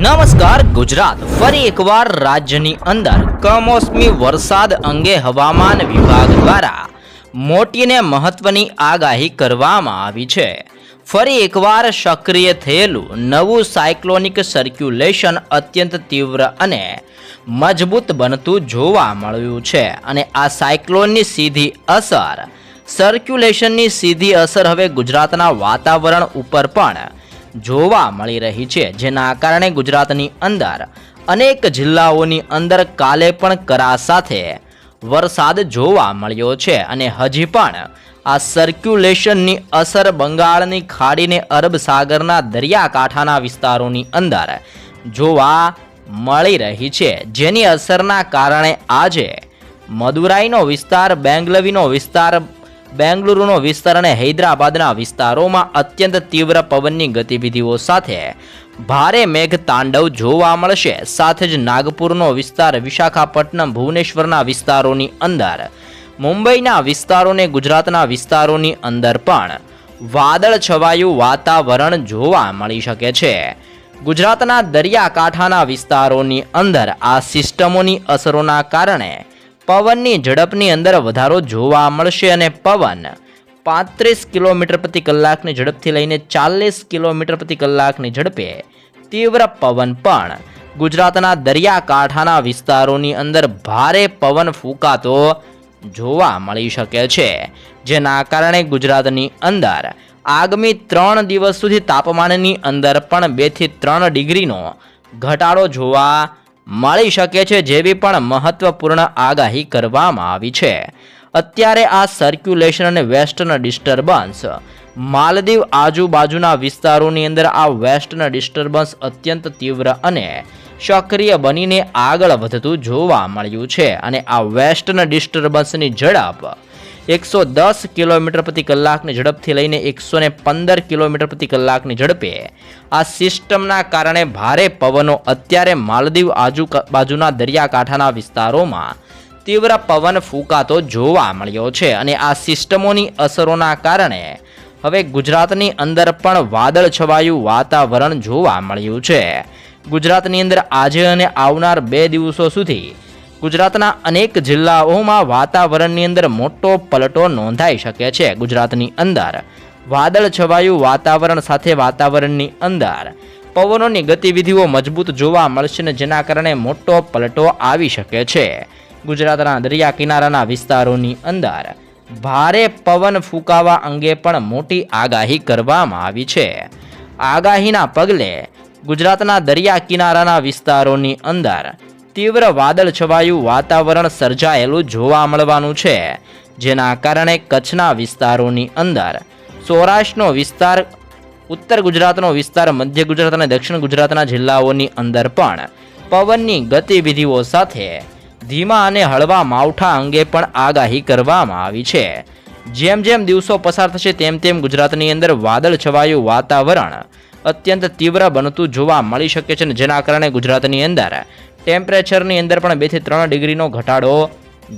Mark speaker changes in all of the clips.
Speaker 1: નમસ્કાર ગુજરાત ફરી એકવાર રાજ્યની અંદર કમોસમી વરસાદ અંગે હવામાન વિભાગ દ્વારા મોટી ને મહત્વની આગાહી કરવામાં આવી છે। ફરી એકવાર સક્રિય થયેલું નવું સાયક્લોનિક સર્ક્યુલેશન અત્યંત તીવ્ર અને મજબૂત બનતું જોવા મળ્યું છે અને આ સાયક્લોનની સીધી અસર સર્ક્યુલેશનની સીધી અસર હવે ગુજરાતના વાતાવરણ ઉપર પણ જોવા મળી રહી છે, જેના કારણે ગુજરાતની અંદર અનેક જિલ્લાઓની અંદર કાલે પણ કરા સાથે વરસાદ જોવા મળ્યો છે અને હજી પણ આ સર્ક્યુલેશનની અસર બંગાળની ખાડીને અરબ સાગરના દરિયાકાંઠાના વિસ્તારોની અંદર જોવા મળી રહી છે, જેની અસરના કારણે આજે મદુરાઈનો વિસ્તાર, બેંગલવીનો વિસ્તાર, બેંગલુરુનો વિસ્તાર અને હૈદરાબાદના વિસ્તારોમાં અત્યંત તીવ્ર પવનની ગતિવિધિઓ સાથે ભારે મેઘ તાંડવ જોવા મળશે। સાથે જ નાગપુરનો વિસ્તાર, વિશાખાપટ્ટનમ, ભુવનેશ્વરના વિસ્તારોની અંદર, મુંબઈના વિસ્તારોને ગુજરાતના વિસ્તારોની અંદર પણ વાદળ છવાયું વાતાવરણ જોવા મળી શકે છે। ગુજરાતના દરિયાકાંઠાના વિસ્તારોની અંદર આ સિસ્ટમોની અસરોના કારણે પવનની ઝડપની અંદર વધારો જોવા મળશે અને પવન 35 કિલોમીટર પ્રતિ કલાકની ઝડપથી લઈને 40 કિલોમીટર પ્રતિ કલાકની ઝડપે તીવ્ર પવન પણ ગુજરાતના દરિયાકાંઠાના વિસ્તારોની અંદર ભારે પવન ફૂંકાતો જોવા મળી શકે છે, જેના કારણે ગુજરાતની અંદર આગામી 3 દિવસ સુધી તાપમાનની અંદર પણ 2 થી 3 ડિગ્રીનો ઘટાડો જોવા મળી શકે છે, જેવી પણ મહત્વપૂર્ણ આગાહી કરવામાં આવી છે। અત્યારે આ સર્ક્યુલેશન અને વેસ્ટર્ન ડિસ્ટર્બન્સ માલદીવ આજુબાજુના વિસ્તારોની અંદર આ વેસ્ટર્ન ડિસ્ટર્બન્સ અત્યંત તીવ્ર અને સક્રિય બનીને આગળ વધતું જોવા મળ્યું છે અને આ વેસ્ટર્ન ડિસ્ટર્બન્સની ઝડપ 110 કિલોમીટર પ્રતિ કલાકની ઝડપથી લઈને 115 કિલોમીટર પ્રતિ કલાકની ઝડપે આ સિસ્ટમના કારણે ભારે પવનો અત્યારે માલદીવ આજુબાજુના દરિયાકાંઠાના વિસ્તારોમાં તીવ્ર પવન ફૂંકાતો જોવા મળ્યો છે અને આ સિસ્ટમોની અસરોના કારણે હવે ગુજરાતની અંદર પણ વાદળ છવાયું વાતાવરણ જોવા મળ્યું છે। ગુજરાતની અંદર આજે અને આવનાર 2 દિવસો સુધી ગુજરાતના અનેક જિલ્લાઓમાં વાતાવરણની અંદર મોટો પલટો નોંધાઈ શકે છે। ગુજરાતની અંદર વાદળ છવાયું વાતાવરણ સાથે વાતાવરણની અંદર પવનોની ગતિવિધિઓ મજબૂત જોવા મળશે ને જેના કારણે મોટો પલટો આવી શકે છે। ગુજરાતના દરિયા કિનારાના વિસ્તારોની અંદર ભારે પવન ફૂંકાવા અંગે પણ મોટી આગાહી કરવામાં આવી છે। આગાહીના પગલે ગુજરાતના દરિયા કિનારાના વિસ્તારોની અંદર તીવ્ર વાદળ છવાયું વાતાવરણ સર્જાયેલું જોવા મળવાનું છે, જેના કારણે કચ્છના વિસ્તારોની અંદર, સૌરાષ્ટ્રનો વિસ્તાર, ઉત્તર ગુજરાતનો વિસ્તાર, મધ્ય ગુજરાત અને દક્ષિણ ગુજરાતના જિલ્લાઓની અંદર પણ પવનની ગતિવિધિઓ સાથે ધીમા અને હળવા માવઠા અંગે પણ આગાહી કરવામાં આવી છે। જેમ જેમ દિવસો પસાર થશે તેમ તેમ ગુજરાતની અંદર વાદળ છવાયું વાતાવરણ અત્યંત તીવ્ર બનતું જોવા મળી શકે છે, જેના કારણે ગુજરાતની અંદર ટેમ્પરેચરની અંદર પણ 2 થી 3 ડિગ્રીનો ઘટાડો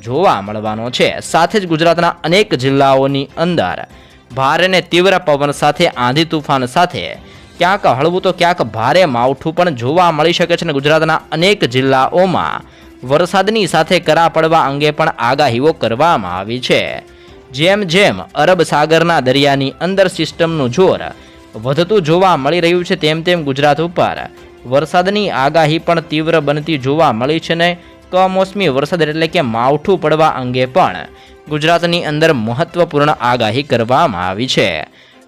Speaker 1: જોવા મળવાનો છે। સાથે જ ગુજરાતના અનેક જિલ્લાઓની અંદર ભારે ને તીવ્ર પવન સાથે આંધી તુફાન સાથે ક્યાંક હળવું તો ક્યાંક ભારે માવઠું પણ જોવા મળી શકે છે અને ગુજરાતના અનેક જિલ્લાઓમાં વરસાદની સાથે કરા પડવા અંગે પણ આગાહીઓ કરવામાં આવી છે। જેમ જેમ અરબ સાગરના દરિયાની અંદર સિસ્ટમનું જોર વધતું જોવા મળી રહ્યું છે તેમ તેમ ગુજરાત ઉપર વરસાદની આગાહી પણ તીવ્ર બનતી જોવા મળી છે ને કમોસમી વરસાદ એટલે કે માવઠું પડવા અંગે પણ ગુજરાતની અંદર મહત્વપૂર્ણ આગાહી કરવામાં આવી છે।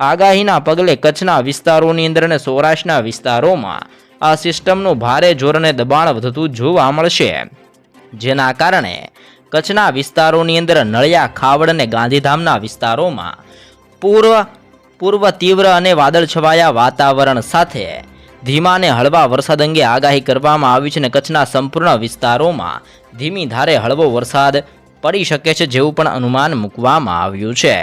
Speaker 1: આગાહીના પગલે કચ્છના વિસ્તારોની અંદર અને સૌરાષ્ટ્રના વિસ્તારોમાં આ સિસ્ટમનું ભારે જોર અને દબાણ વધતું જોવા મળશે, જેના કારણે કચ્છના વિસ્તારોની અંદર નળિયા, ખાવડ અને ગાંધીધામના વિસ્તારોમાં પૂર્વ તીવ્ર અને વાદળ છવાયા વાતાવરણ સાથે ધીમા અને હળવા વરસાદ અંગે આગાહી કરવામાં આવી છે અને કચ્છના સંપૂર્ણ વિસ્તારોમાં ધીમી ધારે હળવો વરસાદ પડી શકે છે જેવું પણ અનુમાન મૂકવામાં આવ્યું છે।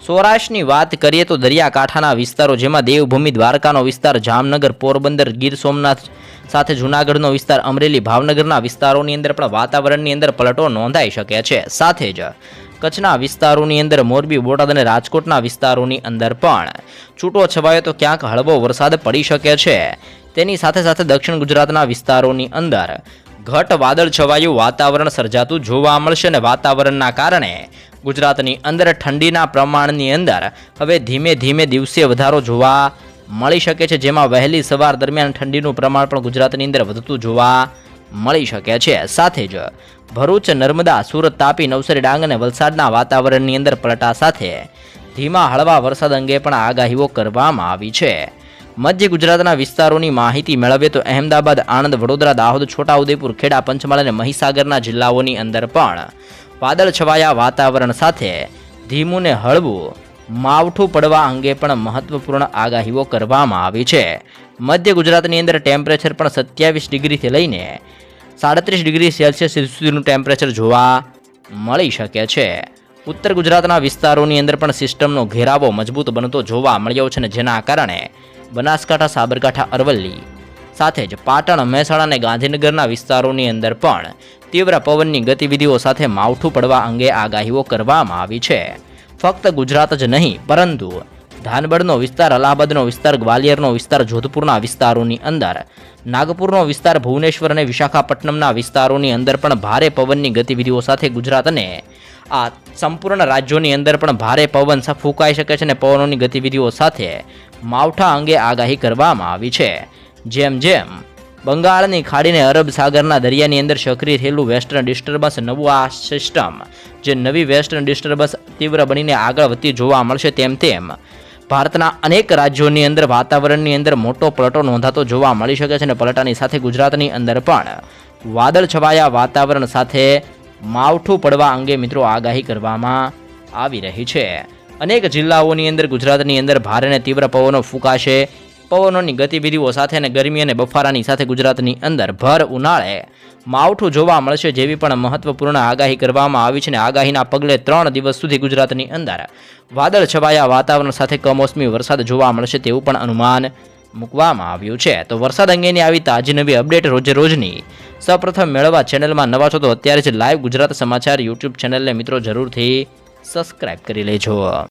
Speaker 1: સૌરાષ્ટ્રની વાત કરીએ તો દરિયાકાંઠાના વિસ્તારો જેમાં દેવભૂમિ દ્વારકાનો વિસ્તાર, જામનગર, પોરબંદર, ગીર સોમનાથ સાથે જૂનાગઢનો વિસ્તાર, અમરેલી, ભાવનગરના વિસ્તારોની અંદર પણ વાતાવરણની અંદર પલટો નોંધાઈ શકે છે। સાથે જ કચ્છના વિસ્તારોની અંદર મોરબી, બોટાદ અને રાજકોટના વિસ્તારોની અંદર પણ છૂટો છવાયો તો ક્યાંક હળવો વરસાદ પડી શકે છે। તેની સાથે સાથે દક્ષિણ ગુજરાતના વિસ્તારોની અંદર ઘટ વાદળ છવાયું વાતાવરણ સર્જાતું જોવા મળશે અને વાતાવરણના કારણે ગુજરાતની અંદર ઠંડીના પ્રમાણની અંદર હવે ધીમે ધીમે દિવસે વધારો જોવા મળી શકે છે, જેમાં વહેલી સવાર દરમિયાન ઠંડીનું પ્રમાણ પણ ગુજરાતની અંદર વધતું જોવા મળી શકે છે. સાથે જ ભરૂચ, નર્મદા, સુરત, તાપી, નવસારી, ડાંગ અને વલસાડના વાતાવરણની અંદર પલટા સાથે ધીમા હળવા વરસાદ અંગે પણ આગાહીઓ કરવામાં આવી છે. મધ્ય ગુજરાતના વિસ્તારોની માહિતી મેળવીએ તો અહેમદાબાદ, આણંદ, વડોદરા, દાહોદ, છોટાઉદેપુર, ખેડા, પંચમહાલ અને મહીસાગરના જિલ્લાઓની અંદર પણ વાદળ છવાયા વાતાવરણ સાથે ધીમું ને હળવું માવઠું પડવા અંગે પણ મહત્વપૂર્ણ આગાહીઓ કરવામાં આવી છે. મધ્ય ગુજરાતની અંદર ટેમ્પરેચર પણ 27 ડિગ્રીથી લઈને 37 ડિગ્રી સેલ્સિયસ સુધીનું ટેમ્પરેચર જોવા મળી શકે છે. ઉત્તર ગુજરાતના વિસ્તારોની અંદર પણ સિસ્ટમનો ઘેરાવો મજબૂત બનતો જોવા મળ્યો છે, અને જેના કારણે બનાસકાંઠા, સાબરકાંઠા, અરવલ્લી સાથે જ પાટણ, મહેસાણા અને ગાંધીનગરના વિસ્તારોની અંદર પણ તીવ્ર પવનની ગતિવિધિઓ સાથે માવઠું પડવા અંગે આગાહીઓ કરવામાં આવી છે. ફક્ત ગુજરાત જ નહીં પરંતુ ધાનબડનો વિસ્તાર, અલ્હાબાદનો વિસ્તાર, ગ્વાલિયરનો વિસ્તાર, જોધપુરના વિસ્તારોની અંદર, નાગપુરનો વિસ્તાર, ભુવનેશ્વર અને વિશાખાપટ્ટનમના વિસ્તારોની અંદર પણ ભારે પવનની ગતિવિધિઓ સાથે ગુજરાત અને આ સંપૂર્ણ રાજ્યોની અંદર પણ ભારે પવન ફૂંકાઈ શકે છે અને પવનોની ગતિવિધિઓ સાથે માવઠા અંગે આગાહી કરવામાં આવી છે. જેમ જેમ બંગાળની ખાડીને અરબ સાગરના દરિયાની અંદર સક્રિય થયેલું વેસ્ટર્ન ડિસ્ટર્બન્સ નવું આ સિસ્ટમ જે નવી વેસ્ટર્ન ડિસ્ટર્બન્સ તીવ્ર બનીને આગળ વધતી જોવા મળશે, તેમ તેમ ભારતના અનેક રાજ્યોની અંદર વાતાવરણની અંદર મોટો પલટો નોંધાતો જોવા મળી શકે છે અને પલટાની સાથે ગુજરાતની અંદર પણ વાદળ છવાયા વાતાવરણ સાથે માવઠું પડવા અંગે મિત્રો આગાહી કરવામાં આવી રહી છે. અનેક જિલ્લાઓની અંદર ગુજરાતની અંદર ભારે અને તીવ્ર પવનો ફૂંકાશે. પવનોની ગતિવિધિઓ સાથે અને ગરમી અને બફારાની સાથે ગુજરાતની અંદર ભર ઉનાળે માવઠું જોવા મળશે જેવી પણ મહત્વપૂર્ણ આગાહી કરવામાં આવી છે. અને આગાહીના પગલે 3 દિવસ સુધી ગુજરાતની અંદર વાદળ છવાયા વાતાવરણ સાથે કમોસમી વરસાદ જોવા મળશે તેવું પણ અનુમાન મૂકવામાં આવ્યું છે. તો વરસાદ અંગેની આવી તાજી નવી અપડેટ રોજે રોજની સૌપ્રથમ મેળવવા ચેનલમાં નવા છો તો અત્યારે જ લાઈવ ગુજરાત સમાચાર યુટ્યુબ ચેનલને મિત્રો જરૂરથી સબસ્ક્રાઇબ કરી લેજો.